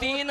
3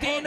3